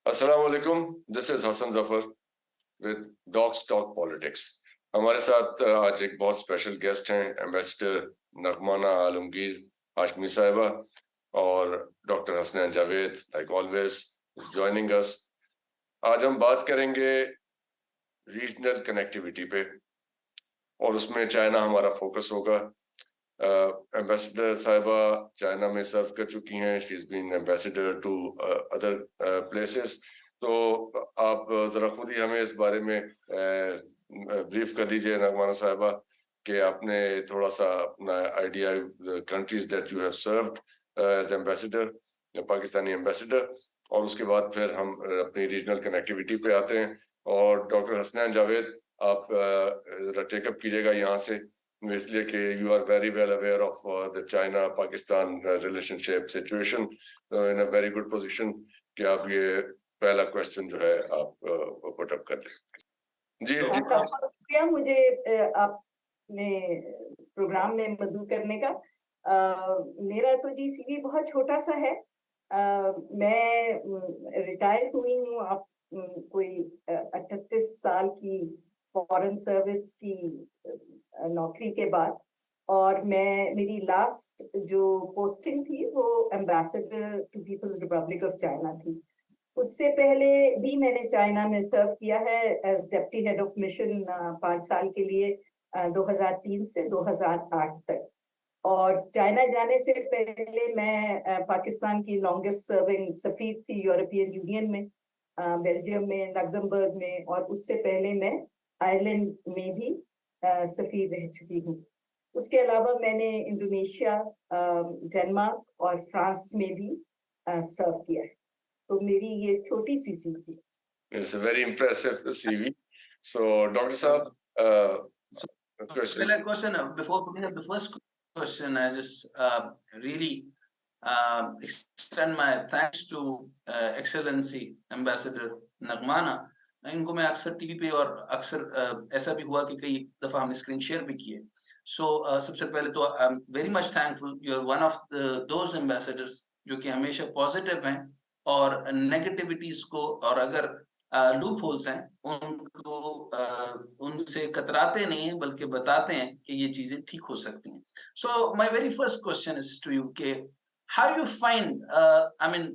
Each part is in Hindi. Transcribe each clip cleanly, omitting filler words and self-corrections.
अस्सलाम वालेकुम, this is Hasan Zafar with docs talk politics. हमारे साथ आज एक बहुत स्पेशल गेस्ट हैं, एम्बेसडर नगमाना आलमगीर हाशमी साहिबा और doctor Hasnain Javed like always is joining us. आज हम बात करेंगे रीजनल कनेक्टिविटी पे और उसमें चाइना हमारा फोकस होगा। एम्बेसडर साहिबा चाइना में सर्व कर चुकी हैं, she is been ambassador to other places. तो आप जरा खुद ही हमें इस बारे में ब्रीफ कर दीजिए नगमाना साहिबा कि आपने थोड़ा सा अपना idea countries that you have served as ambassador, Pakistani ambassador, और उसके बाद फिर हम अपनी रीजनल कनेक्टिविटी पे आते हैं। और डॉक्टर हसनैन जावेद, आप टेकअप कीजिएगा यहाँ से, इसलिए कि you are very well aware of the China Pakistan relationship situation in a very good position कि आप ये पहला क्वेश्चन जो है आप पुट अप कर लें। जी आपका बहुत शुक्रिया मुझे आपने प्रोग्राम में मदऊ करने का। मेरा तो जी सीवी बहुत छोटा सा है। मैं रिटायर हुई हूँ कोई 38 साल की फॉरेन सर्विस की नौकरी के बाद, और मेरी लास्ट जो पोस्टिंग थी वो ambassador to people's republic of China थी। उससे पहले भी मैंने चाइना में सर्व किया है as deputy head of mission 5 साल के लिए, 2003 से 2008 तक। और चाइना जाने से पहले मैं पाकिस्तान की लॉन्गेस्ट सर्विंग सफीर थी यूरोपियन यूनियन में, बेल्जियम में, लग्जमबर्ग में, और उससे पहले मैं आयरलैंड में भी सफीर रह चुकी हूँ। उसके अलावा मैंने इंडोनेशिया, डेनमार्क और फ्रांस में भी सर्व किया है। तो मेरी ये छोटी सी CV. It's a very impressive CV. So, Dr. Saab, question before putting up the first question, I just really extend my thanks to Excellency Ambassador Nagmana. इनको मैं अक्सर टीवी पे और अक्सर ऐसा भी हुआ कि कई दफा हमने स्क्रीन शेयर भी किए। सो सबसे पहले तो I am very much thankful, you are one of those ambassadors जो कि हमेशा पॉजिटिव हैं और नेगेटिविटीज को, और अगर लूप होल्स हैं उनको उनसे कतराते नहीं हैं बल्कि बताते हैं कि ये चीजें ठीक हो सकती हैं। So my very first question is to you के how you find I mean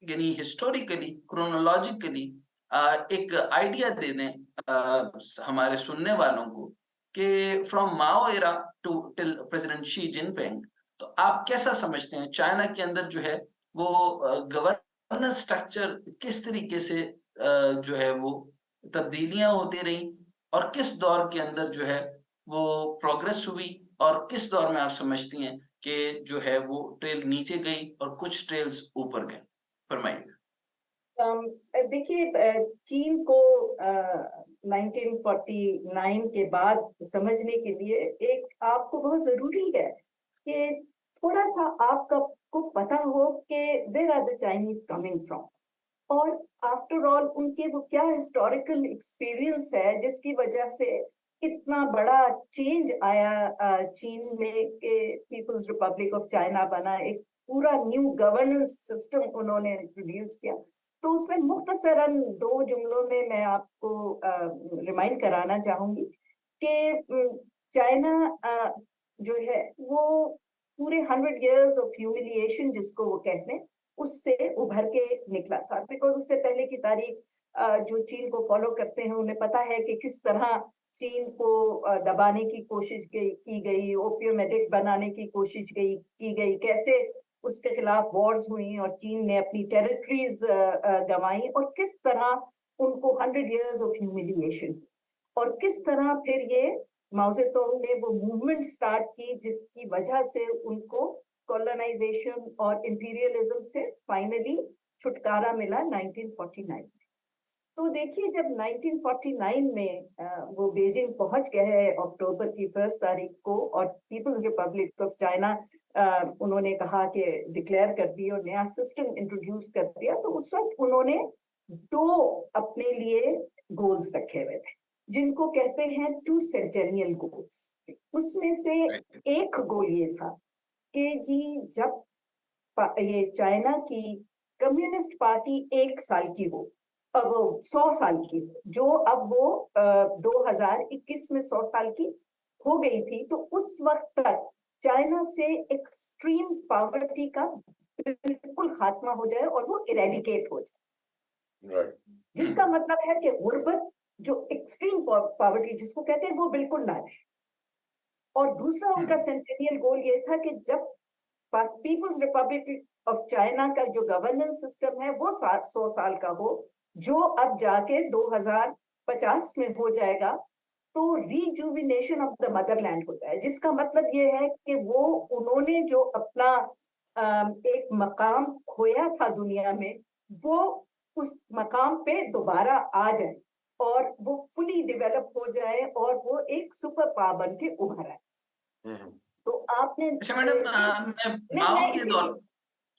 यानी हिस्टोरिकली क्रोनोलॉजिकली एक आइडिया दे दें हमारे सुनने वालों को कि from Mao era to till president Xi Jinping, तो आप कैसा समझते हैं चाइना के अंदर जो है वो गवर्नेंस स्ट्रक्चर किस तरीके से जो है वो तब्दीलियां होती रही, और किस दौर के अंदर जो है वो प्रोग्रेस हुई, और किस दौर में आप समझती हैं कि जो है वो ट्रेल नीचे गई और कुछ ट्रेल्स ऊपर गए? फरमाइए। देखिए, चीन को 1949 के बाद समझने के लिए एक आपको बहुत जरूरी है कि थोड़ा सा आपका को पता हो कि where are the Chinese coming from, और आफ्टर ऑल उनके वो क्या हिस्टोरिकल एक्सपीरियंस है जिसकी वजह से इतना बड़ा चेंज आया चीन में कि पीपल्स रिपब्लिक ऑफ चाइना बना, एक पूरा न्यू गवर्नेंस सिस्टम उन्होंने इंट्रोड्यूस किया। तो उसमें मुख्तसरन 2 जुमलों में मैं आपको रिमाइंड कराना चाहूंगी कि चाइना जो है वो पूरे 100 years ऑफ ह्यूमिलिएशन जिसको वो कहते हैं उससे उभर के निकला था। बिकॉज उससे पहले की तारीख जो चीन को फॉलो करते हैं उन्हें पता है कि किस तरह चीन को दबाने की कोशिश की गई, ओपियम एडिक्ट बनाने की कोशिश की गई, कैसे उसके खिलाफ वॉर्स हुई और चीन ने अपनी टेरिटरीज गंवाई, और किस तरह उनको 100 years ऑफ ह्यूमिलिएशन, और किस तरह फिर ये माओ जेडोंग ने वो मूवमेंट स्टार्ट की जिसकी वजह से उनको कॉलोनाइजेशन और इंपीरियलिज्म से फाइनली छुटकारा मिला 1949 में। तो देखिए, जब 1949 में वो बीजिंग पहुंच गए हैं अक्टूबर की 1 तारीख को, और पीपल्स रिपब्लिक ऑफ चाइना उन्होंने कहा कि डिक्लेयर कर दी और नया सिस्टम इंट्रोड्यूस कर दिया, तो उस वक्त उन्होंने 2 अपने लिए गोल्स रखे हुए थे जिनको कहते हैं 2 सेंटेनियल गोल्स। उसमें से एक गोल ये था कि जी जब ये चाइना की कम्युनिस्ट पार्टी 1 साल की हो, अब वो 100 साल की हो, जो अब वो 2021 में 100 साल की हो गई थी, तो उस वक्त तक चाइना से एक्सट्रीम पॉवर्टी का बिल्कुल खात्मा हो जाए और वो इरेडिकेट हो जाए। राइट। जिसका मतलब है कि गुर्बत, जो एक्सट्रीम पॉवर्टी जिसको कहते हैं, वो बिल्कुल ना रहे। और दूसरा उनका सेंटेनियल गोल ये था कि जब पीपल्स रिपब्लिक ऑफ चाइना का जो गवर्नेंस सिस्टम है वो 100 साल का हो, जो अब जाके 2050 में हो जाएगा, तो रिजुविनेशन ऑफ द मदरलैंड हो जाए। जिसका मतलब ये है कि वो उन्होंने जो अपना एक मकाम खोया था दुनिया में, वो उस मकाम पे दोबारा आ जाए और वो फुली डेवलप हो जाए और वो एक सुपर पावर बन के उभर आए। तो आपने अच्छा मैडम, मैं नहीं, माओ मैं के इसीलिए दौर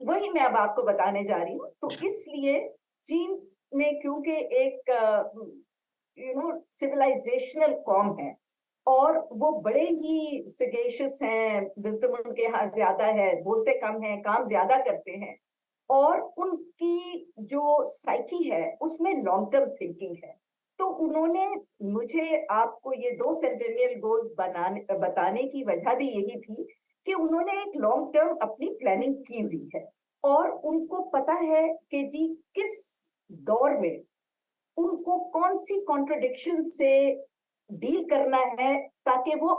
वही मैं अब आपको बताने जा रही हूँ। तो इसलिए चीन ने, क्योंकि एक सिविलाइजेशनल कॉम है और वो बड़े ही सगेशियस हैं, विजडम उनके यहाँ ज्यादा है, बोलते कम है, काम ज्यादा करते हैं, और उनकी जो साइकी है उसमें लॉन्ग टर्म थिंकिंग है। तो उन्होंने मुझे आपको ये 2 सेंटेनियल गोल्स बताने की वजह भी यही थी कि उन्होंने एक लॉन्ग टर्म अपनी प्लानिंग की हुई है और उनको पता है कि जी किस दौर में उनको कौन सी कॉन्ट्रडिक्शन से डील करना है ताकि वो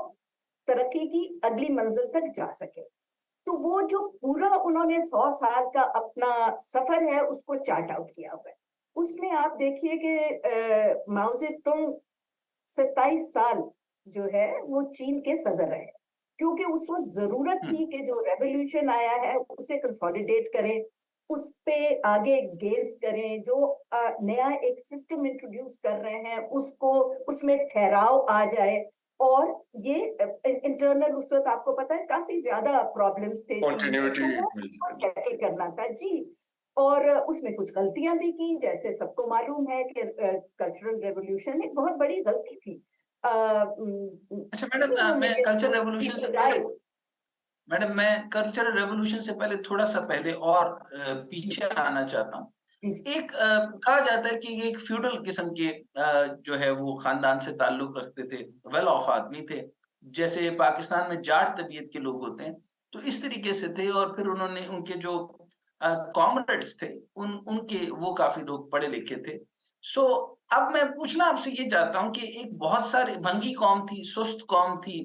तरक्की की अगली मंजिल तक जा सके। तो वो जो पूरा उन्होंने 100 साल का अपना सफर है उसको चार्ट आउट किया हुआ है। उसमें आप देखिए कि माओ ज़ेडुंग 27 साल जो है वो चीन के सदर रहे, क्योंकि उस वक्त जरूरत थी कि जो रेवोल्यूशन आया है उसे कंसोलिडेट करें, उस पे आगे गेन्स करें, जो नया एक सिस्टम इंट्रोड्यूस कर रहे हैं उसको, उसमें ठहराव आ जाए। और ये इंटरनल उस वक्त आपको पता है काफी ज्यादा प्रॉब्लम्स थे चीन में, तो वो सेटल करना था जी। और उसमें कुछ गलतियां भी की, जैसे सबको मालूम है कि कल्चरल रेवोल्यूशन एक बहुत बड़ी गलती थी। अच्छा मैडम, मैं कल्चर रेवोल्यूशन से पहले मैं कल्चरल रेवोल्यूशन से पहले थोड़ा सा पहले और पीछे आना चाहता हूँ। एक कहा जाता है कि ये एक फ्यूडल किस्म के जो है वो खानदान से ताल्लुक रखते थे, वेल ऑफ आदमी थे, जैसे पाकिस्तान में जाट तबीयत के लोग होते हैं, तो इस तरीके से थे। और फिर उन्होंने उनके जो कॉमरेड्स थे उनके वो काफी लोग पढ़े लिखे थे। सो अब मैं पूछना आपसे ये चाहता हूँ कि एक बहुत सारी भंगी कौम थी, सुस्त कौम थी।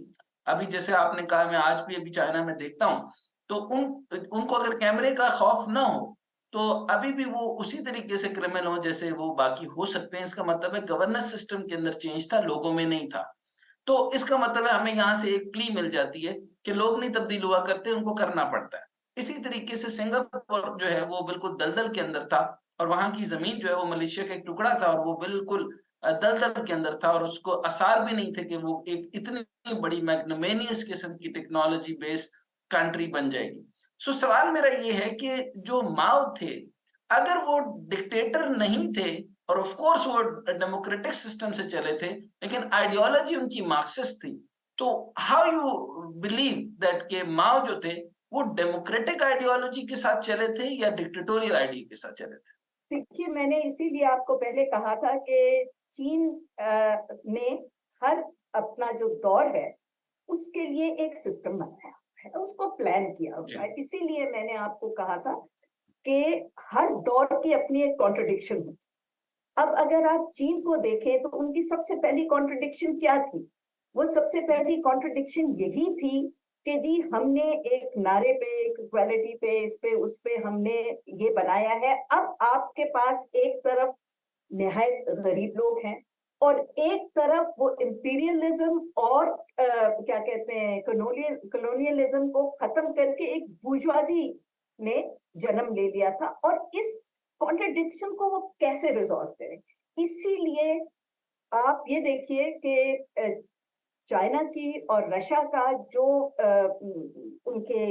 अभी जैसे आपने कहा, मैं आज भी अभी चाइना में देखता हूँ, तो उनको अगर कैमरे का खौफ ना हो तो अभी भी वो उसी तरीके से क्रिमिनल हो जैसे वो बाकी हो सकते हैं। इसका मतलब है गवर्नेंस सिस्टम के अंदर चेंज था, लोगों में नहीं था। तो इसका मतलब है हमें यहाँ से एक प्ली मिल जाती है कि लोग नहीं तब्दील हुआ करते, उनको करना पड़ता है। इसी तरीके से सिंगापुर जो है वो बिल्कुल दलदल के अंदर था, और वहां की जमीन जो है वो मलेशिया का एक टुकड़ा था, और वो बिल्कुल दलदल के अंदर था, और उसको आसार भी नहीं थे कि वो एक इतनी बड़ी मैग्नामेनियस किस्म की टेक्नोलॉजी बेस्ड कंट्री बन जाएगी। सो सवाल मेरा ये है कि जो माओ थे, अगर वो डिक्टेटर नहीं थे, और ऑफ कोर्स वो डेमोक्रेटिक सिस्टम से चले थे, लेकिन आइडियोलॉजी उनकी मार्क्सिस्ट थी, तो हाउ यू बिलीव दैट के माओ जो थे वो डेमोक्रेटिक आइडियोलॉजी के साथ चले थे या डिक्टेटोरियल आइडिया के साथ चले थे? देखिए, मैंने इसीलिए आपको पहले कहा था कि चीन ने हर अपना जो दौर है उसके लिए एक सिस्टम बनाया है, उसको प्लान किया हुआ है। इसीलिए मैंने आपको कहा था कि हर दौर की अपनी एक कॉन्ट्रडिक्शन होती। अब अगर आप चीन को देखें तो उनकी सबसे पहली कॉन्ट्रडिक्शन क्या थी? वो सबसे पहली कॉन्ट्रडिक्शन यही थी कि जी हमने एक नारे पे, एक इक्वालिटी पे, इस पे उस पे हमने ये बनाया है। अब आपके पास एक तरफ निहायत गरीब लोग हैं और एक तरफ वो इंपीरियलिज्म और क्या कहते हैं कॉलोनियलिज्म को खत्म करके एक बूर्जुआजी ने जन्म ले लिया था, और इस कॉन्ट्रडिक्शन को वो कैसे रिजॉल्व करें। इसीलिए आप ये देखिए कि चाइना की और रशिया का जो उनके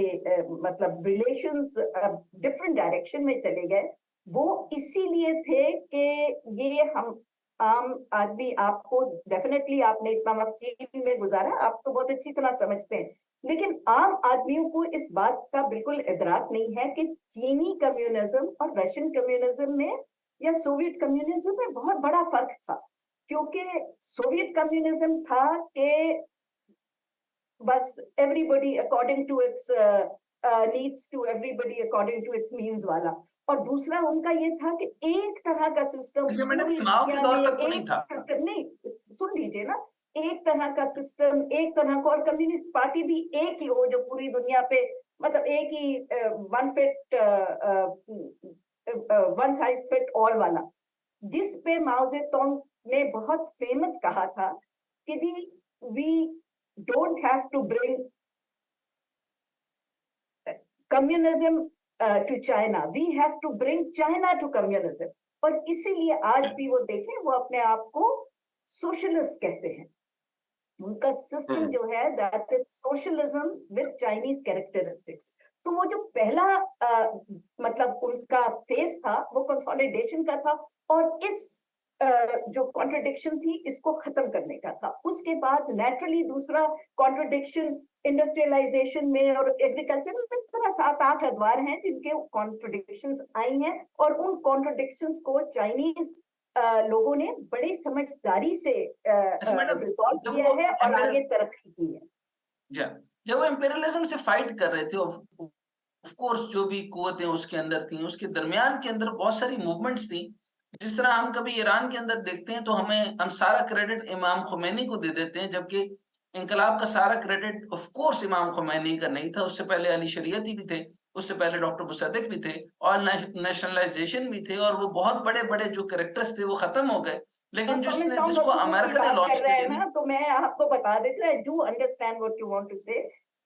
मतलब रिलेशंस डिफरेंट डायरेक्शन में चले गए, वो इसीलिए थे कि ये हम आम आदमी, आपको डेफिनेटली आपने इतना वक्त चीन में गुजारा, आप तो बहुत अच्छी तरह समझते हैं लेकिन आम आदमियों को इस बात का बिल्कुल इदराक नहीं है कि चीनी कम्युनिज्म और रशियन कम्युनिज्म में या सोवियत कम्युनिज्म में बहुत बड़ा फर्क था। क्योंकि सोवियत कम्युनिज्म था कि बस everybody according to its needs to everybody according to its means वाला, और दूसरा उनका ये था कि एक तरह का सिस्टम लेकिन मैडम पूरी माओ के दुनिया दौर में, तक तो नहीं एक था। सिस्टम नहीं, सुन लीजिए ना, एक तरह का सिस्टम, एक तरह का, और कम्युनिस्ट पार्टी भी एक ही हो जो पूरी दुनिया पे, मतलब एक ही वन साइज फिट ऑल वाला, जिस पे माओ जेतोंग ने बहुत फेमस कहा था कि जी we don't have to bring communism to China, we have to bring China to communism. और इसीलिए आज भी वो देखें, वो अपने आप को सोशलिस्ट कहते हैं। उनका सिस्टम जो है that is socialism with Chinese characteristics. तो वो जो पहला मतलब उनका फेस था वो कंसोलिडेशन का था, और इस जो कॉन्ट्रडिक्शन थी इसको खत्म करने का था। उसके बाद नेचुरली दूसरा कॉन्ट्रडिक्शन इंडस्ट्रियलाइजेशन में और एग्रीकल्चर में, इस तरह 7-8 अदवार हैं जिनके कॉन्ट्रडिक्शंस आई हैं, और उन कॉन्ट्रडिक्शंस को चाइनीज लोगों ने बड़ी समझदारी से रिजॉल्व जब किया वो है और आगे तरक्की की है। जब वो इम्पेरियलिज्म से फाइट कर रहे थे, ऑफ कोर्स जो भी कुव्वतें उसके अंदर थी, उसके दरमियान के अंदर बहुत सारी मूवमेंट्स थी। जिस तरह हम कभी ईरान के अंदर देखते हैं तो हम सारा क्रेडिट इमाम खुमैनी को दे देते हैं, जबकि इंकलाब का सारा क्रेडिट ऑफ कोर्स इमाम खुमैनी का नहीं था। उससे पहले अली शरीयती भी थे, उससे पहले डॉक्टर मुसद्दिक भी थे, और नेशनलाइजेशन भी थे, और वो बहुत बड़े बड़े जो कैरेक्टर्स थे वो खत्म हो गए। लेकिन जिसको अमेरिका ने लॉन्च कर रहे हैं किया, ना, तो मैं आपको बता देती हूँ, I do understand what you want to say.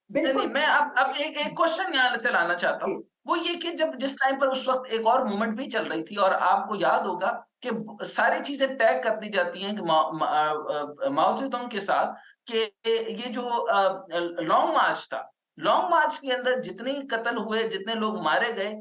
नहीं बिल्कुल मैं अब एक क्वेश्चन यहाँ से लाना चाहता हूँ, वो ये कि जब जिस टाइम पर उस वक्त एक और मूवमेंट भी चल रही थी, और आपको याद होगा कि सारी चीजें टैग कर दी जाती हैं कि माओ जेडुंग के साथ, कि ये जो लॉन्ग मार्च था, लॉन्ग मार्च के अंदर जितने कत्ल हुए, जितने लोग मारे गए,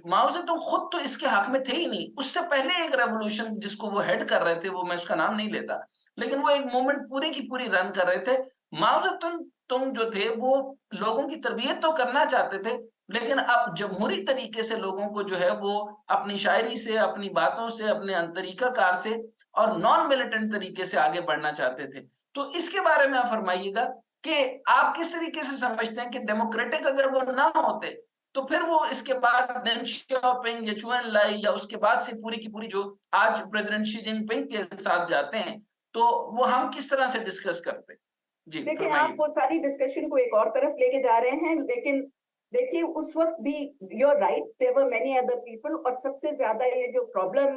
माओ जेडुंग खुद तो इसके हक में थे ही नहीं। उससे पहले एक रेवोल्यूशन जिसको वो हेड कर रहे थे, वो मैं उसका नाम नहीं लेता, लेकिन वो एक मूवमेंट पूरी की पूरी रन कर रहे थे। माओ जेडुंग जो थे वो लोगों की तरबियत तो करना चाहते थे, लेकिन अब जमहूरी तरीके से लोगों को जो है वो अपनी शायरी से, अपनी बातों से, अपने तरीकाकार से और नॉन मिलिटेंट तरीके से आगे बढ़ना चाहते थे। तो इसके बारे में आप फरमाइएगा कि आप किस तरीके से समझते हैं कि डेमोक्रेटिक अगर वो ना होते, तो फिर वो इसके बाद डेंग शाओपिंग या चुएन लाई या उसके बाद से पूरी की पूरी जो आज प्रेसिडेंट शी जिनपिंग के साथ जाते हैं, तो वो हम किस तरह से डिस्कस करते? जी देखिए, आप फरमाइए। वो सारी डिस्कशन को एक और तरफ लेके जा रहे हैं, लेकिन देखिए उस वक्त भी you are right, there were many other people, और सबसे ज्यादा ये जो प्रॉब्लम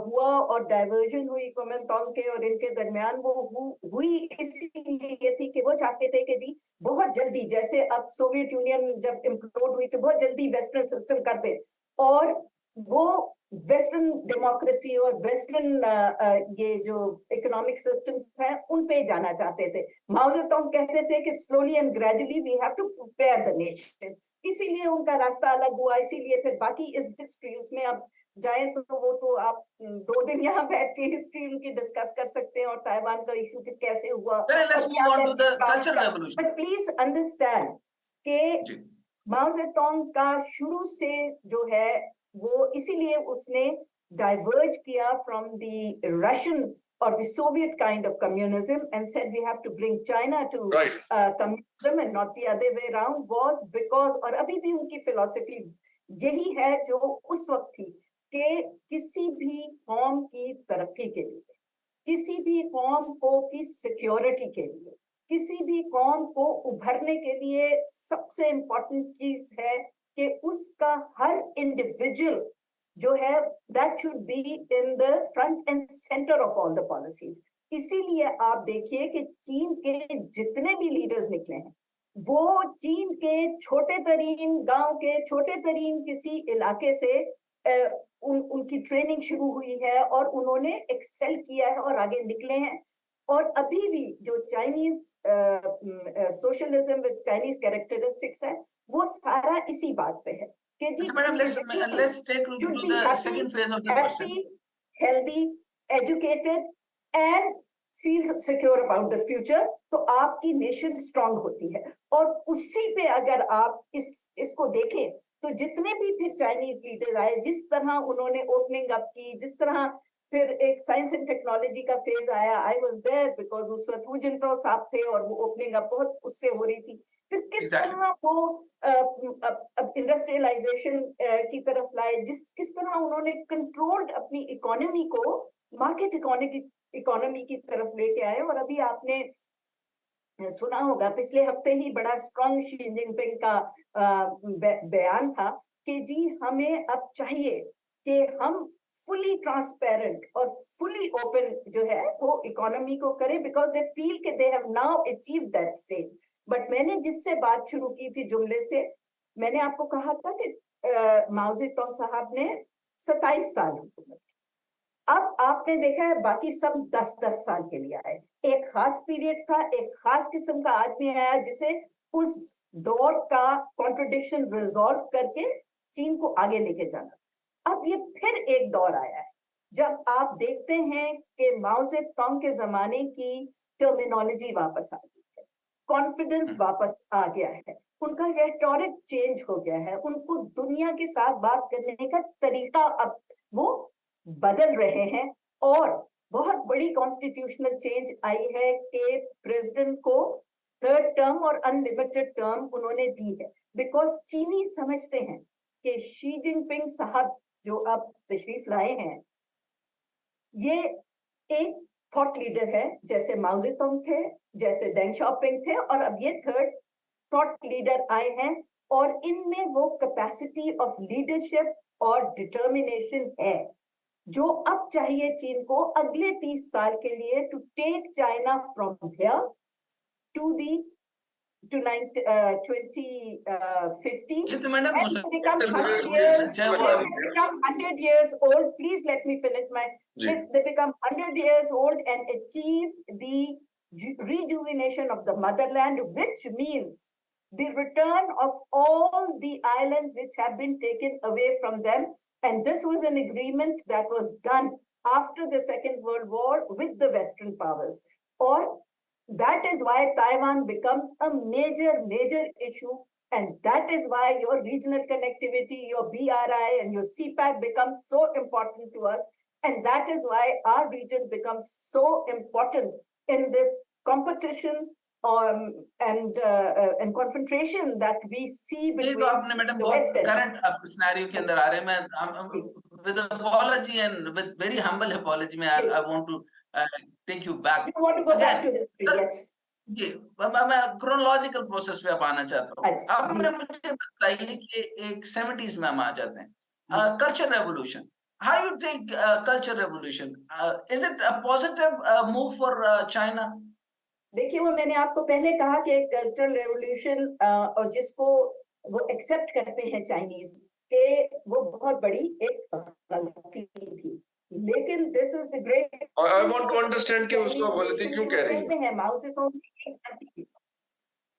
हुआ और डाइवर्जन हुई कुओमिंतांग के और इनके दरमियान, वो हुई इसीलिए थी कि वो चाहते थे कि जी बहुत जल्दी, जैसे अब सोवियत यूनियन जब इम्प्लोड हुई तो बहुत जल्दी वेस्टर्न सिस्टम कर दे, और वो वेस्टर्न डेमोक्रेसी और वेस्टर्न ये जो इकोनॉमिक सिस्टम्स हैं उन पे जाना चाहते थे। माओ जेडुंग कहते थे कि slowly and gradually we have to prepare the nation, इसीलिए उनका रास्ता अलग हुआ। इसीलिए फिर बाकी इस हिस्ट्री, उसमें अब जाए तो वो तो आप 2 दिन यहाँ बैठ के हिस्ट्री उनकी डिस्कस कर सकते हैं, और ताइवान का इशू फिर कैसे हुआ Let's और move क्या on to the cultural का। revolution. बट प्लीज अंडरस्टैंड कि जी माओ जेडुंग का शुरू से जो है वो इसीलिए उसने डाइवर्ज किया from the Russian or the Soviet kind of communism and said we have to bring China to communism and not the other way around, was because, और अभी भी उनकी philosophy यही है जो उस वक्त थी, कि किसी भी कौम की तरक्की के लिए, किसी भी कौम को की सिक्योरिटी के लिए, किसी भी कौम को उभरने के लिए सबसे इंपॉर्टेंट चीज है कि उसका हर इंडिविजुअल जो है that should be in the front end centre of all the policies. इसीलिए आप देखिए कि चीन के जितने भी लीडर्स निकले हैं, वो चीन के छोटे तरीन गांव के छोटे तरीन किसी इलाके से उनकी ट्रेनिंग शुरू हुई है और उन्होंने एक्सेल किया है और आगे निकले हैं। और अभी भी जो Chinese socialism with Chinese characteristics है, वो सारा इसी बात पे है कि जी madam let's take to the second phase of the question. healthy, educated and feel secure about the future, तो आपकी नेशन स्ट्रांग होती है। और उसी पे अगर आप इसको देखें तो जितने भी फिर चाइनीज लीडर आए, जिस तरह उन्होंने ओपनिंग अप की, जिस तरह फिर एक साइंस एंड टेक्नोलॉजी का फेज आया, आई वाज देयर बिकॉज उस वक्त हु जिनताओ साहब थे और वो ओपनिंग अप बहुत उससे हो रही थी। फिर किस तरह वो इंडस्ट्रियलाइजेशन की तरफ लाए, किस तरह उन्होंने कंट्रोल्ड अपनी इकोनॉमी को मार्केट इकोनॉमी की तरफ लेके आए। और अभी आपने सुना होगा पिछले हफ्ते ही बड़ा स्ट्रॉन्ग शी जिनपिंग का बयान था कि जी हमें अब चाहिए कि हम फुली ट्रांसपेरेंट और फुली ओपन जो है वो इकोनॉमी को करें, बिकॉज दे फील कि they have now achieve that stage. But मैंने जिससे बात शुरू की थी जुमले से, मैंने आपको कहा था कि माओ ज़ेडुंग साहब ने 27 साल हुकूमत की। अब आपने देखा है बाकी सब 10-10 साल के लिए आए। एक खास पीरियड था, एक खास किस्म का आदमी आया जिसे उस दौर का कॉन्ट्रडिक्शन रिजॉल्व करके चीन को आगे लेके जाना। अब ये फिर एक दौर आया है जब आप देखते हैं कि माओ ज़ेडुंग के जमाने की टर्मिनोलॉजी वापस आ गई है, कॉन्फिडेंस वापस आ गया है, उनका रेटोरिक चेंज हो गया है, उनको दुनिया के साथ बात करने का तरीका अब वो बदल रहे हैं। और बहुत बड़ी कॉन्स्टिट्यूशनल चेंज आई है कि प्रेसिडेंट को 3rd टर्म और अनलिमिटेड टर्म उन्होंने दी है, बिकॉज चीनी समझते हैं कि शी जिनपिंग साहब जो अब तशरीफ लाए हैं ये एक थॉट लीडर है, जैसे माओ ज़ेडुंग थे, जैसे डेंग शाओपिंग थे, और अब ये 3rd थॉट लीडर आए हैं। और इनमें वो कैपेसिटी ऑफ लीडरशिप और डिटर्मिनेशन है जो अब चाहिए चीन को अगले 30 साल के लिए, to take China from here to the to 2050 ये तो madam and they become 100 years, they become 100 years old. Please let me finish my. They become 100 years old and achieve the rejuvenation of the motherland, which means the return of all the islands which have been taken away from them. And this was an agreement that was done after the Second World War with the Western powers. Or that is why Taiwan becomes a major issue, and that is why your regional connectivity, your BRI and your CPAC becomes so important to us, and that is why our region becomes so important in this competition and confrontation that we see between the West and current scenario के अंदर आ रहे हैं। with apology and with very humble apology, I want to take you back. You want to go back to history? Yes. जी, मैं chronological process पे अब आना चाहता हूँ। अब मुझे बताइए कि एक 70s में हम आ जाते हैं। Culture revolution. How you take culture revolution? Is it a positive move for China? देखिए, वो मैंने आपको पहले कहा कि कल्चरल रेवोल्यूशन और जिसको वो एक्सेप्ट करते हैं चाइनीज के, वो बहुत बड़ी एक गलती थी। लेकिन this is the great, I want to understand कि उसको गलती क्यों कह रही कहते हैं माओ ज़ेडुंग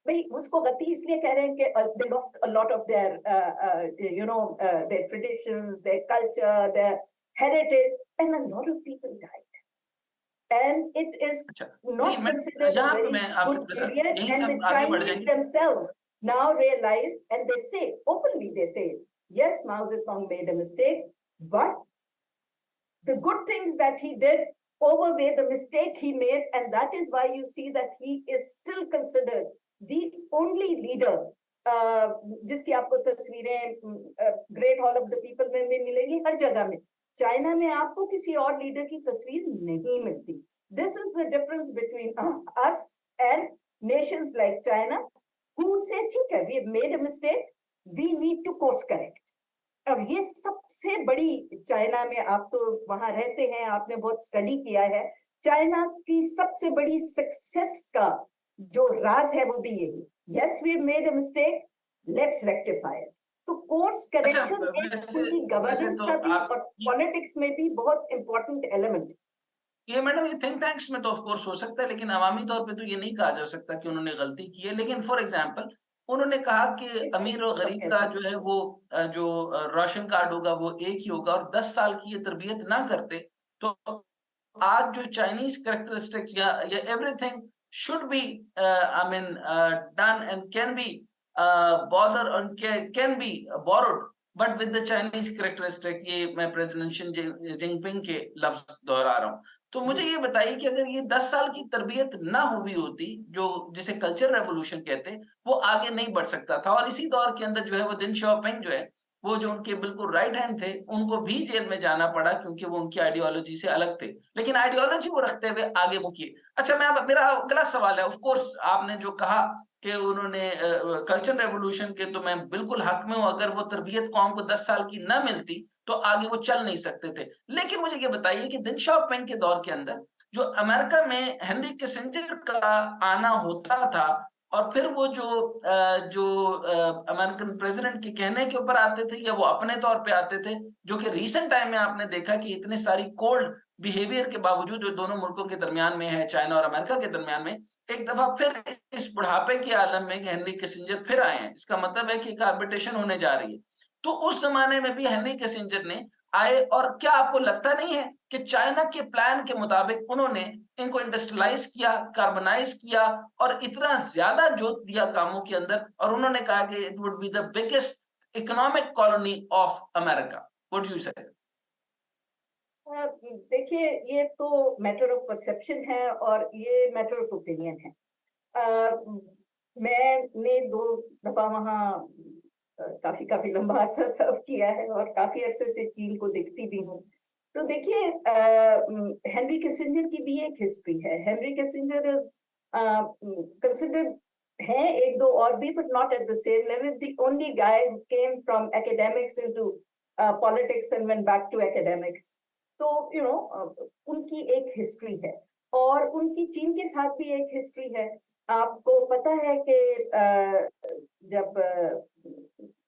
भाई उसको गलती इसलिए कह रहे हैं कि they lost a lot of their their traditions, their culture, their heritage, and a lot of people died. And it is not considered a very good period, and the Chinese themselves now realize, and they say openly, they say, yes, Mao Zedong made a mistake, but the good things that he did overweigh the mistake he made, and that is why you see that he is still considered the only leader जिसकी आपको तस्वीरें great hall of the people में भी मिलेगी, हर जगह में। चाइना में आपको किसी और लीडर की तस्वीर नहीं मिलती। This is the difference between us and nations like China, who say, ठीक है, we have made a mistake, we need to course correct. और ये सबसे बड़ी, चाइना में आप तो वहां रहते हैं, आपने बहुत स्टडी किया है, चाइना की सबसे बड़ी सक्सेस का जो राज है वो भी यही, yes, we have made a mistake, let's rectify it. तो कोर्स करेक्शन उनकी गवर्नेंस का भी और पॉलिटिक्स में भी बहुत इंपॉर्टेंट एलिमेंट। ये मैडम ये थिंक टैंक्स में तो ऑफ कोर्स हो सकता है, लेकिन अवामी तौर पे तो ये नहीं कहा जा सकता कि उन्होंने गलती की है। लेकिन फॉर एग्जांपल उन्होंने कहा कि अमीर और गरीब का जो है वो जो राशन कार्ड होगा वो एक ही होगा, और 10 साल की ये तरबियत ना करते तो आज जो चाइनीज कैरेक्टरिस्टिक्स या everything should be I mean done and can be bother और can be borrowed but with the Chinese characteristic, ये मैं प्रेसिडेंट शी जिनपिंग के लफ्ज दोहरा रहा हूँ। तो मुझे ये बताइए कि अगर ये 10 साल की तरबियत ना हुई होती, जो जिसे कल्चर रेवोल्यूशन कहते हैं, वो आगे नहीं बढ़ सकता था। और इसी दौर के अंदर जो है वो देन शाओपिंग जो है, वो जो उनके बिल्कुल राइट हैंड थे, उनको भी जेल में जाना पड़ा क्योंकि वो उनकी आइडियोलॉजी से अलग थे, लेकिन आइडियोलॉजी वो रखते हुए आगे वो किए। अच्छा, मेरा अगला सवाल है, ऑफ कोर्स आपने जो कहा कि उन्होंने कल्चर रेवोल्यूशन के, तो मैं बिल्कुल हक में हूं। अगर वो तरबियत कौम को 10 साल की ना मिलती तो आगे वो चल नहीं सकते थे। लेकिन मुझे ये बताइए कि देन शाओपिंग के दौर के अंदर जो अमेरिका में हेनरी किसिंजर का आना होता था, और फिर वो जो अमेरिकन प्रेसिडेंट के कहने के ऊपर आते थे या वो अपने तौर पे आते थे, जो कि रीसेंट टाइम में आपने देखा कि इतने सारी कोल्ड बिहेवियर के बावजूद जो दोनों मुल्कों के दरमियान में है, चाइना और अमेरिका के दरमियान में, एक दफा फिर इस बुढ़ापे के आलम में हेनरी किसिंजर फिर आए हैं। इसका मतलब है कि एक आर्बिट्रेशन होने जा रही है। तो उस जमाने में भी हेनरी किसिंजर ने आए, और क्या आपको लगता नहीं है कि चाइना के प्लान के मुताबिक उन्होंने इनको इंडस्ट्रियलाइज किया, कार्बनाइज किया और इतना ज्यादा जोत दिया कामों के अंदर, और उन्होंने कहा कि it would be the biggest economic colony of America. What do you से? देखिए, ये तो मैटर ऑफ परसेप्शन है और ये मैटर ऑफ ओपिनियन है। मैंने 2 दफा वहाँ काफी लंबा अरसा सर्व किया है और काफी अरसे से चीन को दिखती भी हूँ। तो देखिए, हेनरी किसिंजर की भी एक हिस्ट्री है। हेनरी किसिंजर इज कंसिडर्ड है 1-2 और भी, but not at the same level. The only guy who came from academics into politics and went back to academics. तो उनकी एक हिस्ट्री है और उनकी चीन के साथ भी एक हिस्ट्री है। आपको पता है कि जब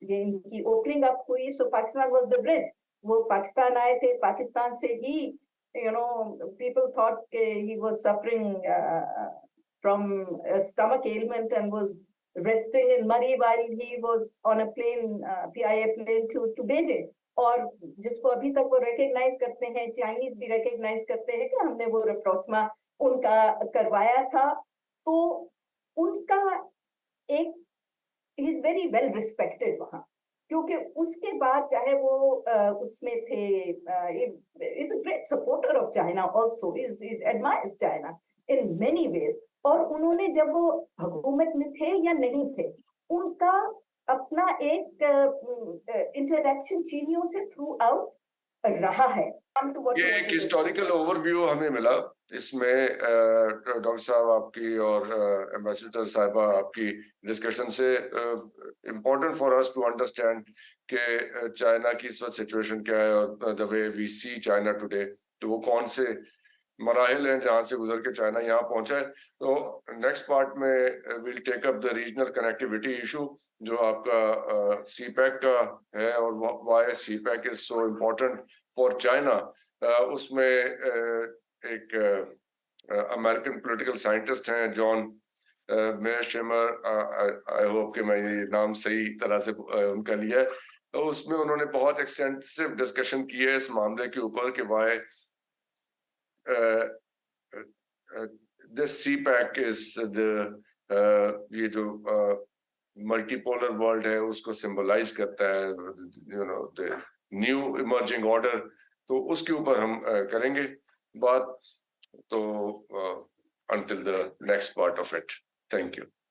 ये इनकी ओपनिंग अप हुई, सो पाकिस्तान वाज द ब्रिज। वो पाकिस्तान आए थे, पाकिस्तान से ही people thought he was suffering from a stomach ailment and was resting in Murray while he was on a plane, PIA plane to Beijing। और जिसको अभी तक वो रिकॉग्नाइज करते हैं, चाइनीज भी रिकॉग्नाइज करते हैं कि हमने वो रिप्रोचमा उनका करवाया था। तो उनका एक he is very well respected वहाँ, क्योंकि उसके बाद चाहे वो उसमें थे, is a great supporter of China also, is admires China in many ways. और उन्होंने जब वो हुकूमत में थे या नहीं थे, उनका अपना एक इंटरेक्शन चीनियों से थ्रू आउट रहा है। ये एक हिस्टोरिकल ओवरव्यू हमें मिला। इसमें डॉक्टर साहब आपकी और एम्बेसडर साहिबा आपकी डिस्कशन से important for us to understand कि चाइना की इस वक्त सिचुएशन क्या है और the way we see China today, तो वो कौन से मराहिल हैं जहाँ से गुजर के चाइना यहाँ पहुंचा है। तो नेक्स्ट पार्ट में will take up the regional connectivity issue जो आपका सीपैक का है और why CPEC is so important for China. उसमें एक अमेरिकन पॉलिटिकल साइंटिस्ट हैं जॉन मेयरशिमर, आई होप कि मैं ये नाम सही तरह से उनका लिया है। तो उसमें उन्होंने बहुत एक्सटेंसिव डिस्कशन की है इस मामले के ऊपर कि व्हाई this CPAC is ये जो मल्टीपोलर वर्ल्ड है उसको सिंबलाइज करता है, द न्यू इमर्जिंग ऑर्डर। तो उसके ऊपर हम करेंगे बात, तो until the next part of it. Thank you.